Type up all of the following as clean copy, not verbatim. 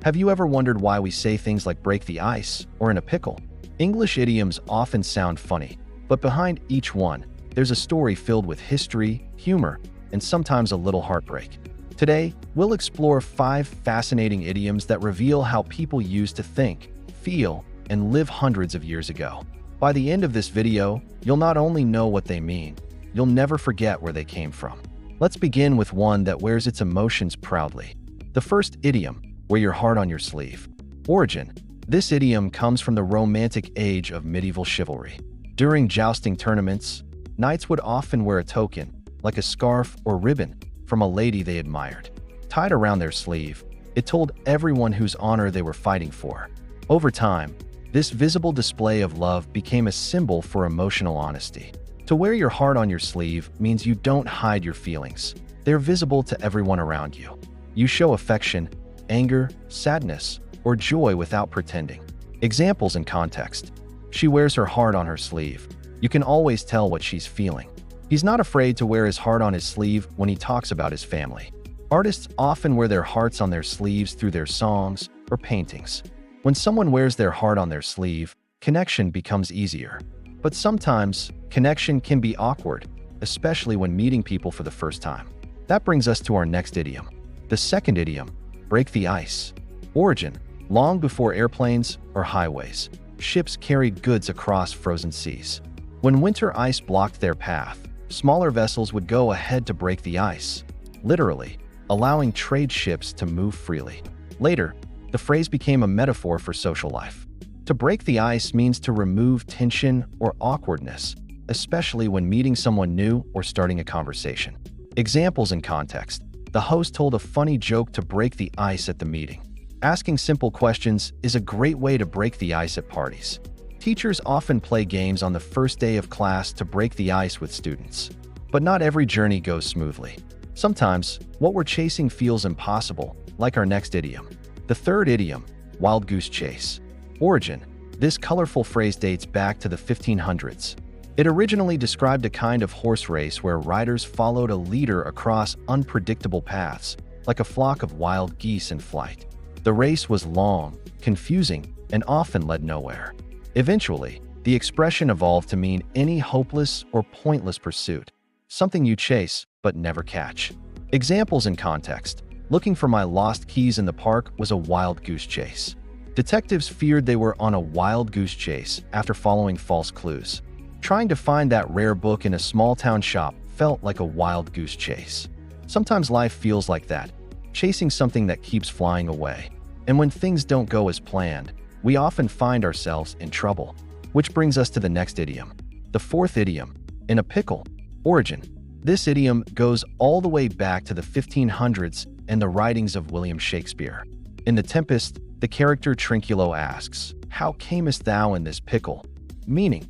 Have you ever wondered why we say things like break the ice or in a pickle? English idioms often sound funny, but behind each one, there's a story filled with history, humor, and sometimes a little heartbreak. Today, we'll explore 5 fascinating idioms that reveal how people used to think, feel, and live hundreds of years ago. By the end of this video, you'll not only know what they mean, you'll never forget where they came from. Let's begin with one that wears its emotions proudly. The first idiom: wear your heart on your sleeve. Origin: this idiom comes from the Romantic age of medieval chivalry. During jousting tournaments, knights would often wear a token, like a scarf or ribbon, from a lady they admired. Tied around their sleeve, it told everyone whose honor they were fighting for. Over time, this visible display of love became a symbol for emotional honesty. To wear your heart on your sleeve means you don't hide your feelings. They're visible to everyone around you. You show affection, anger, sadness, or joy without pretending. Examples and context: she wears her heart on her sleeve. You can always tell what she's feeling. He's not afraid to wear his heart on his sleeve when he talks about his family. Artists often wear their hearts on their sleeves through their songs or paintings. When someone wears their heart on their sleeve, connection becomes easier. But sometimes, connection can be awkward, especially when meeting people for the first time. That brings us to our next idiom. The second idiom: break the ice. Origin: long before airplanes or highways, ships carried goods across frozen seas. When winter ice blocked their path, smaller vessels would go ahead to break the ice, literally, allowing trade ships to move freely. Later, the phrase became a metaphor for social life. To break the ice means to remove tension or awkwardness, especially when meeting someone new or starting a conversation. Examples and context: the host told a funny joke to break the ice at the meeting. Asking simple questions is a great way to break the ice at parties. Teachers often play games on the first day of class to break the ice with students. But not every journey goes smoothly. Sometimes, what we're chasing feels impossible, like our next idiom. The third idiom: wild-goose chase. Origin: this colorful phrase dates back to the 1500s. It originally described a kind of horse race where riders followed a leader across unpredictable paths, like a flock of wild geese in flight. The race was long, confusing, and often led nowhere. Eventually, the expression evolved to mean any hopeless or pointless pursuit, something you chase but never catch. Examples and context: looking for my lost keys in the park was a wild goose chase. Detectives feared they were on a wild goose chase after following false clues. Trying to find that rare book in a small-town shop felt like a wild goose chase. Sometimes life feels like that, chasing something that keeps flying away. And when things don't go as planned, we often find ourselves in trouble. Which brings us to the next idiom. The fourth idiom: in a pickle. Origin: this idiom goes all the way back to the 1500s and the writings of William Shakespeare. In The Tempest, the character Trinculo asks, "How camest thou in this pickle?" Meaning,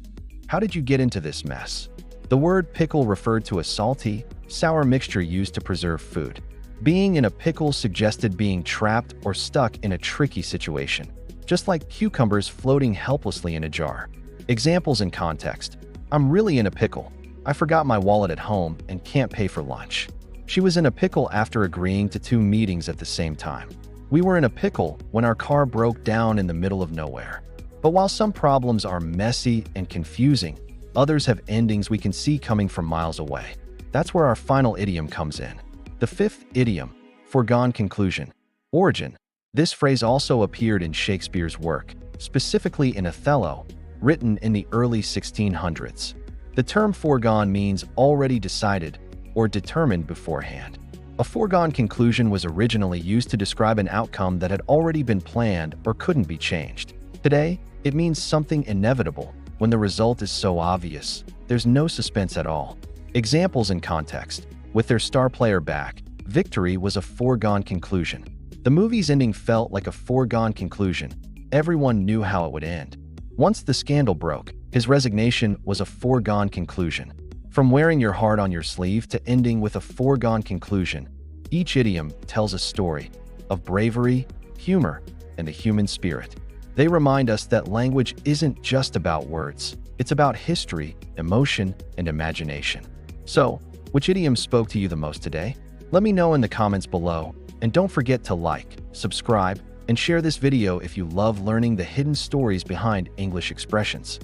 how did you get into this mess? The word pickle referred to a salty, sour mixture used to preserve food. Being in a pickle suggested being trapped or stuck in a tricky situation, just like cucumbers floating helplessly in a jar. Examples and context: I'm really in a pickle. I forgot my wallet at home and can't pay for lunch. She was in a pickle after agreeing to 2 meetings at the same time. We were in a pickle when our car broke down in the middle of nowhere. But while some problems are messy and confusing, others have endings we can see coming from miles away. That's where our final idiom comes in. The fifth idiom: foregone conclusion. Origin: this phrase also appeared in Shakespeare's work, specifically in Othello, written in the early 1600s. The term foregone means already decided or determined beforehand. A foregone conclusion was originally used to describe an outcome that had already been planned or couldn't be changed. Today, it means something inevitable when the result is so obvious, there's no suspense at all. Examples and context: with their star player back, victory was a foregone conclusion. The movie's ending felt like a foregone conclusion. Everyone knew how it would end. Once the scandal broke, his resignation was a foregone conclusion. From wearing your heart on your sleeve to ending with a foregone conclusion, each idiom tells a story of bravery, humor, and the human spirit. They remind us that language isn't just about words. It's about history, emotion, and imagination. So, which idiom spoke to you the most today? Let me know in the comments below, and don't forget to like, subscribe, and share this video if you love learning the hidden stories behind English expressions.